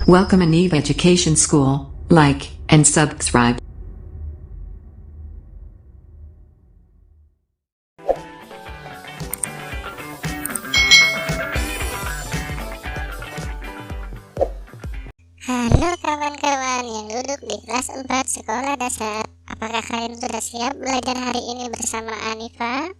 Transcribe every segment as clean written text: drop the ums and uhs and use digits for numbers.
Welcome in Eve Education School. Like and subscribe. Halo kawan-kawan yang duduk di kelas 4 sekolah dasar. Apakah kalian sudah siap belajar hari ini bersama Anifa?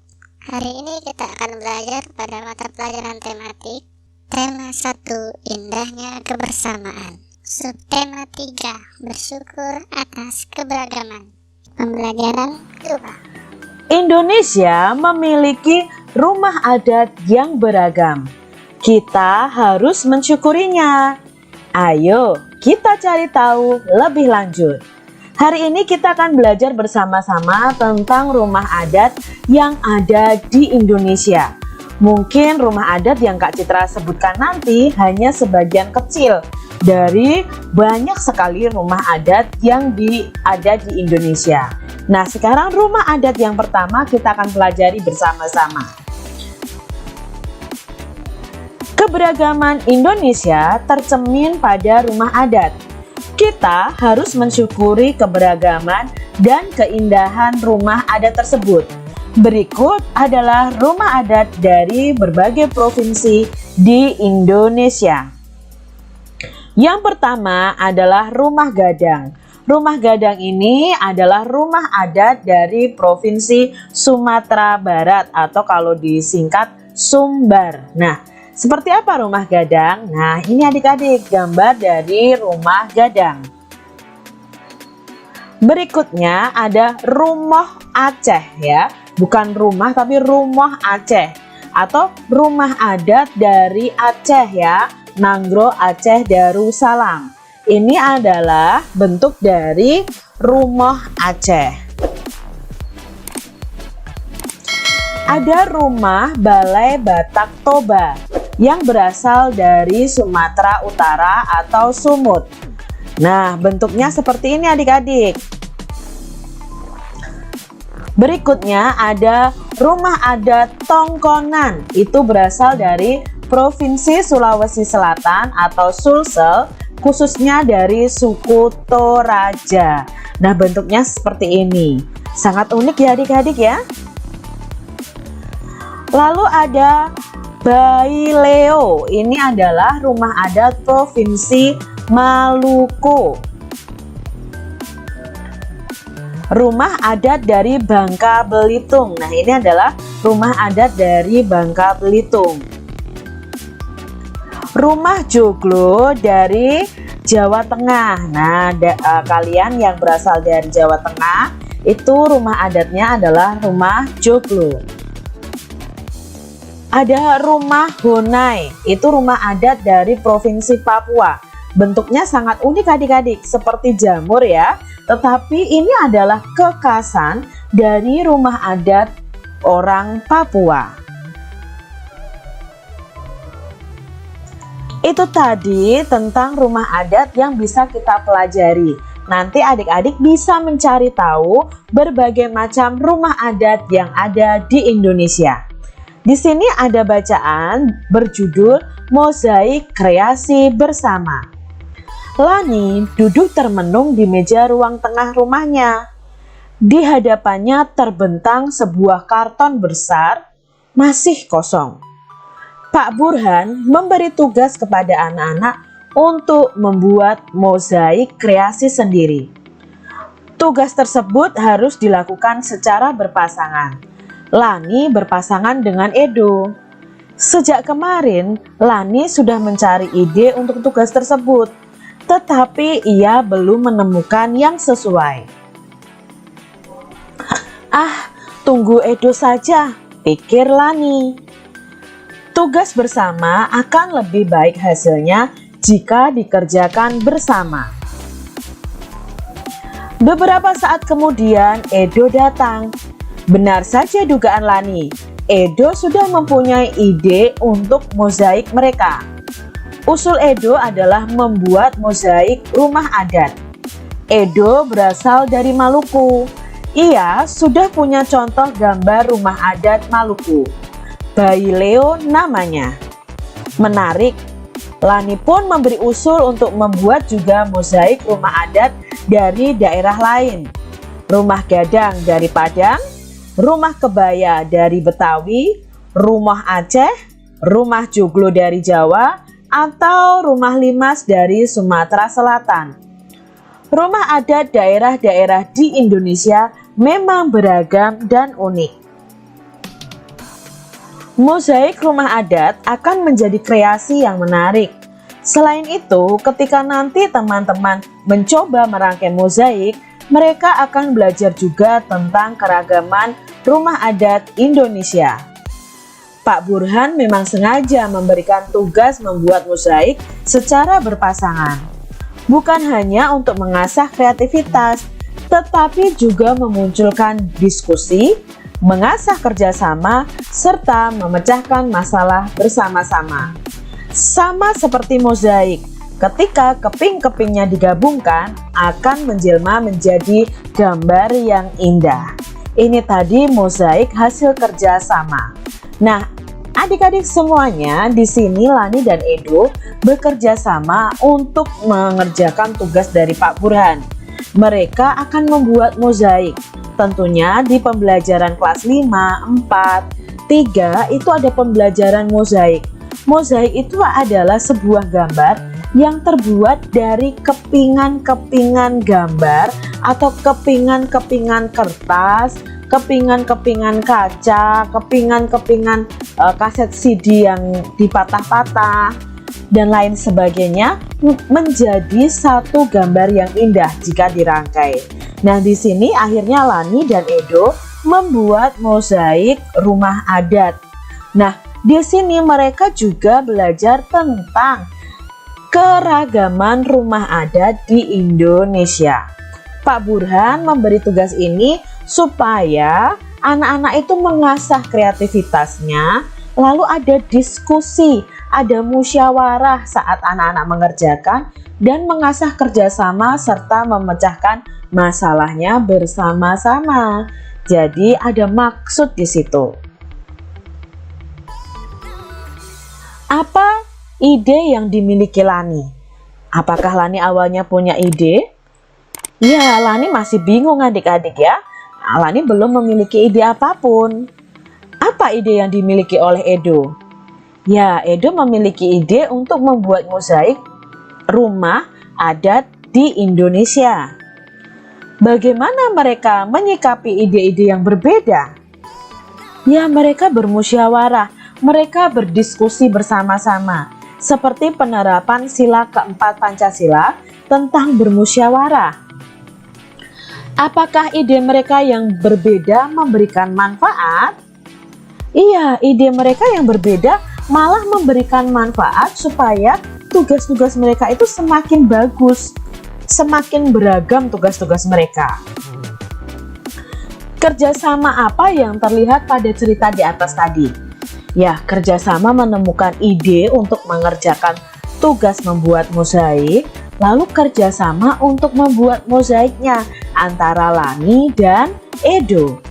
Hari ini kita akan belajar pada mata pelajaran tematik. Tema 1, indahnya kebersamaan. Subtema 3, bersyukur atas keberagaman. Pembelajaran 2. Indonesia memiliki rumah adat yang beragam. Kita harus mensyukurinya. Ayo, kita cari tahu lebih lanjut. Hari ini kita akan belajar bersama-sama tentang rumah adat yang ada di Indonesia. Mungkin rumah adat yang Kak Citra sebutkan nanti hanya sebagian kecil dari banyak sekali rumah adat yang ada di Indonesia. Nah, sekarang rumah adat yang pertama kita akan pelajari bersama-sama. Keberagaman Indonesia tercermin pada rumah adat. Kita harus mensyukuri keberagaman dan keindahan rumah adat tersebut. Berikut adalah rumah adat dari berbagai provinsi di Indonesia. Yang pertama adalah Rumah Gadang. Rumah Gadang ini adalah rumah adat dari Provinsi Sumatera Barat atau kalau disingkat Sumbar. Nah, seperti apa rumah gadang? Nah, ini adik-adik gambar dari rumah gadang. Berikutnya ada rumah Aceh ya. Bukan rumah tapi rumah Aceh atau rumah adat dari Aceh ya. Nanggro Aceh Darussalam. Ini adalah bentuk dari rumah Aceh. Ada rumah Balai Batak Toba yang berasal dari Sumatera Utara atau Sumut. Nah, bentuknya seperti ini adik-adik. Berikutnya ada rumah adat Tongkonan. Itu berasal dari Provinsi Sulawesi Selatan atau Sulsel, khususnya dari suku Toraja. Nah, bentuknya seperti ini. Sangat unik ya adik-adik ya. Lalu ada Baileo, ini adalah rumah adat Provinsi Maluku. Rumah adat dari Bangka Belitung. Nah, ini adalah rumah adat dari Bangka Belitung. Rumah Joglo dari Jawa Tengah. Nah, kalian yang berasal dari Jawa Tengah, itu rumah adatnya adalah rumah Joglo. Ada rumah Honai, itu rumah adat dari Provinsi Papua. Bentuknya sangat unik adik-adik, seperti jamur ya. Tetapi ini adalah kekhasan dari rumah adat orang Papua. Itu tadi tentang rumah adat yang bisa kita pelajari. Nanti adik-adik bisa mencari tahu berbagai macam rumah adat yang ada di Indonesia. Di sini ada bacaan berjudul Mozaik Kreasi Bersama. Lani duduk termenung di meja ruang tengah rumahnya. Di hadapannya terbentang sebuah karton besar, masih kosong. Pak Burhan memberi tugas kepada anak-anak untuk membuat mozaik kreasi sendiri. Tugas tersebut harus dilakukan secara berpasangan. Lani berpasangan dengan Edo. Sejak kemarin, Lani sudah mencari ide untuk tugas tersebut, tetapi ia belum menemukan yang sesuai. Ah, tunggu Edo saja, pikir Lani. Tugas bersama akan lebih baik hasilnya jika dikerjakan bersama. Beberapa saat kemudian, Edo datang. Benar saja dugaan Lani, Edo sudah mempunyai ide untuk mozaik mereka. Usul Edo adalah membuat mozaik rumah adat. Edo berasal dari Maluku. Ia sudah punya contoh gambar rumah adat Maluku. Baileo namanya. Menarik, Lani pun memberi usul untuk membuat juga mozaik rumah adat dari daerah lain. Rumah gadang dari Padang, rumah kebaya dari Betawi, rumah Aceh, rumah joglo dari Jawa, atau rumah limas dari Sumatera Selatan. Rumah adat daerah-daerah di Indonesia memang beragam dan unik. Mozaik rumah adat akan menjadi kreasi yang menarik. Selain itu, ketika nanti teman-teman mencoba merangkai mozaik, mereka akan belajar juga tentang keragaman rumah adat Indonesia. Pak Burhan memang sengaja memberikan tugas membuat mozaik secara berpasangan. Bukan hanya untuk mengasah kreativitas, tetapi juga memunculkan diskusi, mengasah kerjasama, serta memecahkan masalah bersama-sama. Sama seperti mozaik, ketika keping-kepingnya digabungkan akan menjelma menjadi gambar yang indah. Ini tadi mozaik hasil kerjasama. Nah, adik-adik semuanya di sini Lani dan Edo bekerja sama untuk mengerjakan tugas dari Pak Burhan. Mereka akan membuat mozaik. Tentunya di pembelajaran kelas 5, 4, 3 itu ada pembelajaran mozaik. Mozaik itu adalah sebuah gambar yang terbuat dari kepingan-kepingan gambar atau kepingan-kepingan kertas, kepingan-kepingan kaca, kepingan-kepingan kaset CD yang dipatah-patah, dan lain sebagainya menjadi satu gambar yang indah jika dirangkai. Nah, di sini akhirnya Lani dan Edo membuat mozaik rumah adat. Nah, di sini mereka juga belajar tentang keragaman rumah adat di Indonesia. Pak Burhan memberi tugas ini supaya anak-anak itu mengasah kreativitasnya, lalu ada diskusi, ada musyawarah saat anak-anak mengerjakan, dan mengasah kerjasama serta memecahkan masalahnya bersama-sama. Jadi ada maksud di situ. Apa ide yang dimiliki Lani? Apakah Lani awalnya punya ide? Ya, Lani masih bingung adik-adik ya. Lani belum memiliki ide apapun. Apa ide yang dimiliki oleh Edo? Ya, Edo memiliki ide untuk membuat mozaik rumah adat di Indonesia. Bagaimana mereka menyikapi ide-ide yang berbeda? Ya, mereka bermusyawarah, mereka berdiskusi bersama-sama, seperti penerapan sila keempat Pancasila tentang bermusyawarah. Apakah ide mereka yang berbeda memberikan manfaat? Iya, ide mereka yang berbeda malah memberikan manfaat supaya tugas-tugas mereka itu semakin bagus, semakin beragam tugas-tugas mereka. Kerjasama apa yang terlihat pada cerita di atas tadi? Ya, kerjasama menemukan ide untuk mengerjakan tugas membuat mozaik, lalu kerjasama untuk membuat mozaiknya antara Lani dan Edo.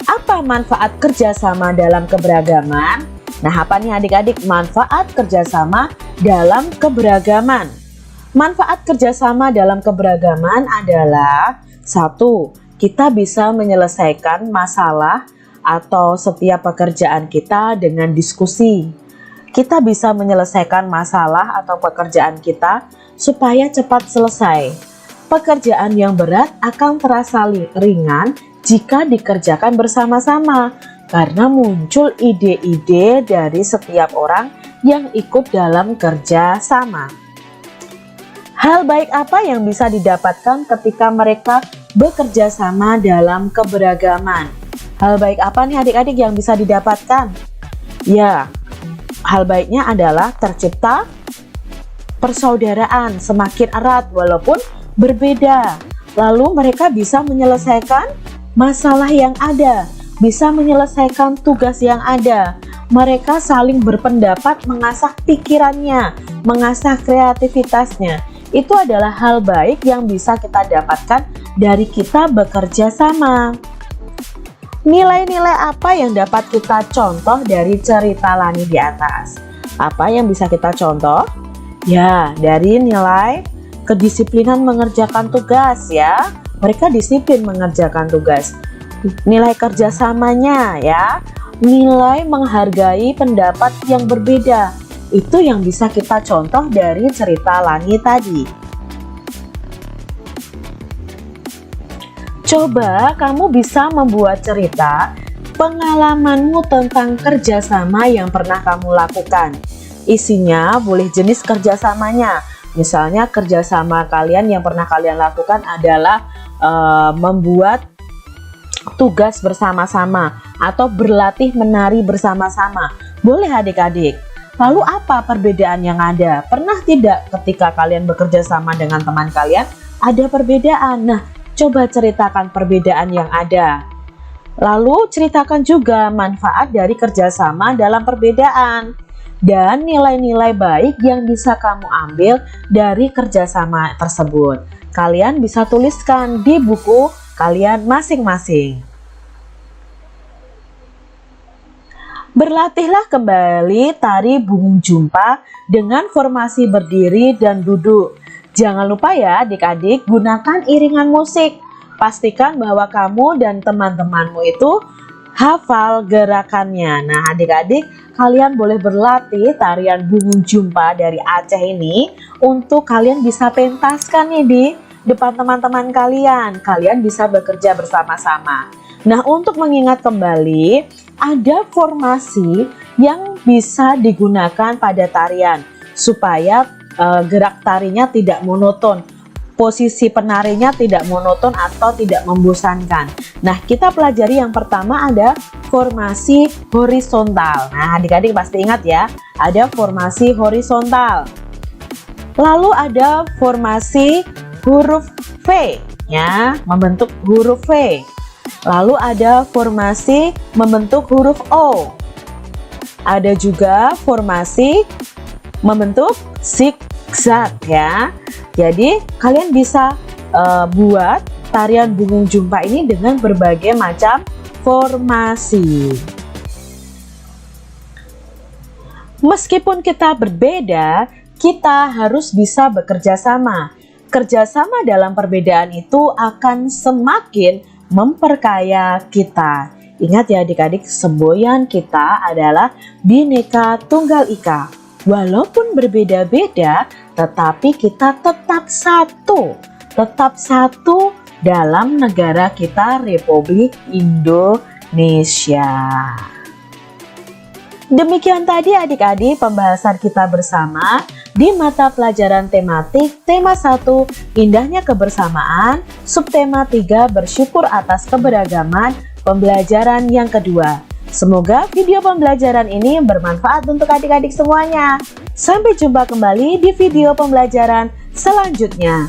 Apa manfaat kerjasama dalam keberagaman? Nah, apa nih adik-adik manfaat kerjasama dalam keberagaman? Manfaat kerjasama dalam keberagaman adalah 1. Kita bisa menyelesaikan masalah atau setiap pekerjaan kita dengan diskusi. Kita bisa menyelesaikan masalah atau pekerjaan kita supaya cepat selesai. Pekerjaan yang berat akan terasa ringan jika dikerjakan bersama-sama, karena muncul ide-ide dari setiap orang yang ikut dalam kerja sama. Hal baik apa yang bisa didapatkan ketika mereka bekerja sama dalam keberagaman? Hal baik apa nih adik-adik yang bisa didapatkan? Ya, hal baiknya adalah tercipta persaudaraan semakin erat walaupun berbeda. Lalu mereka bisa menyelesaikan masalah yang ada, bisa menyelesaikan tugas yang ada. Mereka saling berpendapat, mengasah pikirannya, mengasah kreativitasnya. Itu adalah hal baik yang bisa kita dapatkan dari kita bekerja sama. Nilai-nilai apa yang dapat kita contoh dari cerita Lani di atas? Apa yang bisa kita contoh? Ya, dari nilai kedisiplinan mengerjakan tugas ya. Mereka disiplin mengerjakan tugas. Nilai kerjasamanya ya. Nilai menghargai pendapat yang berbeda. Itu yang bisa kita contoh dari cerita Langit tadi. Coba kamu bisa membuat cerita pengalamanmu tentang kerjasama yang pernah kamu lakukan. Isinya boleh jenis kerjasamanya. Misalnya kerjasama kalian yang pernah kalian lakukan adalah membuat tugas bersama-sama atau berlatih menari bersama-sama. Boleh adik-adik. Lalu apa perbedaan yang ada? Pernah tidak ketika kalian bekerja sama dengan teman kalian ada perbedaan? Nah, coba ceritakan perbedaan yang ada. Lalu ceritakan juga manfaat dari kerjasama dalam perbedaan dan nilai-nilai baik yang bisa kamu ambil dari kerjasama tersebut. Kalian bisa tuliskan di buku kalian masing-masing. Berlatihlah kembali tari bungung jumpa dengan formasi berdiri dan duduk. Jangan lupa ya adik-adik, gunakan iringan musik. Pastikan bahwa kamu dan teman-temanmu itu hafal gerakannya. Nah adik-adik, kalian boleh berlatih tarian bungung jumpa dari Aceh ini untuk kalian bisa pentaskan nih di depan teman-teman kalian. Kalian bisa bekerja bersama-sama. Nah untuk mengingat kembali, ada formasi yang bisa digunakan pada tarian supaya gerak tarinya tidak monoton, posisi penarinya tidak monoton atau tidak membosankan. Nah kita pelajari yang pertama ada formasi horizontal. Nah adik-adik pasti ingat ya, ada formasi horizontal. Lalu ada formasi huruf V ya, membentuk huruf V. Lalu ada formasi membentuk huruf O. Ada juga formasi membentuk zigzag ya. Jadi kalian bisa buat tarian bungung jumpa ini dengan berbagai macam formasi. Meskipun kita berbeda, kita harus bisa bekerja sama. Kerjasama dalam perbedaan itu akan semakin memperkaya kita. Ingat ya adik-adik, semboyan kita adalah Bhinneka Tunggal Ika. Walaupun berbeda-beda, tetapi kita tetap satu. Tetap satu dalam negara kita, Republik Indonesia. Demikian tadi adik-adik pembahasan kita bersama di mata pelajaran tematik tema 1 indahnya kebersamaan, subtema 3 bersyukur atas keberagaman, pembelajaran yang kedua. Semoga video pembelajaran ini bermanfaat untuk adik-adik semuanya. Sampai jumpa kembali di video pembelajaran selanjutnya.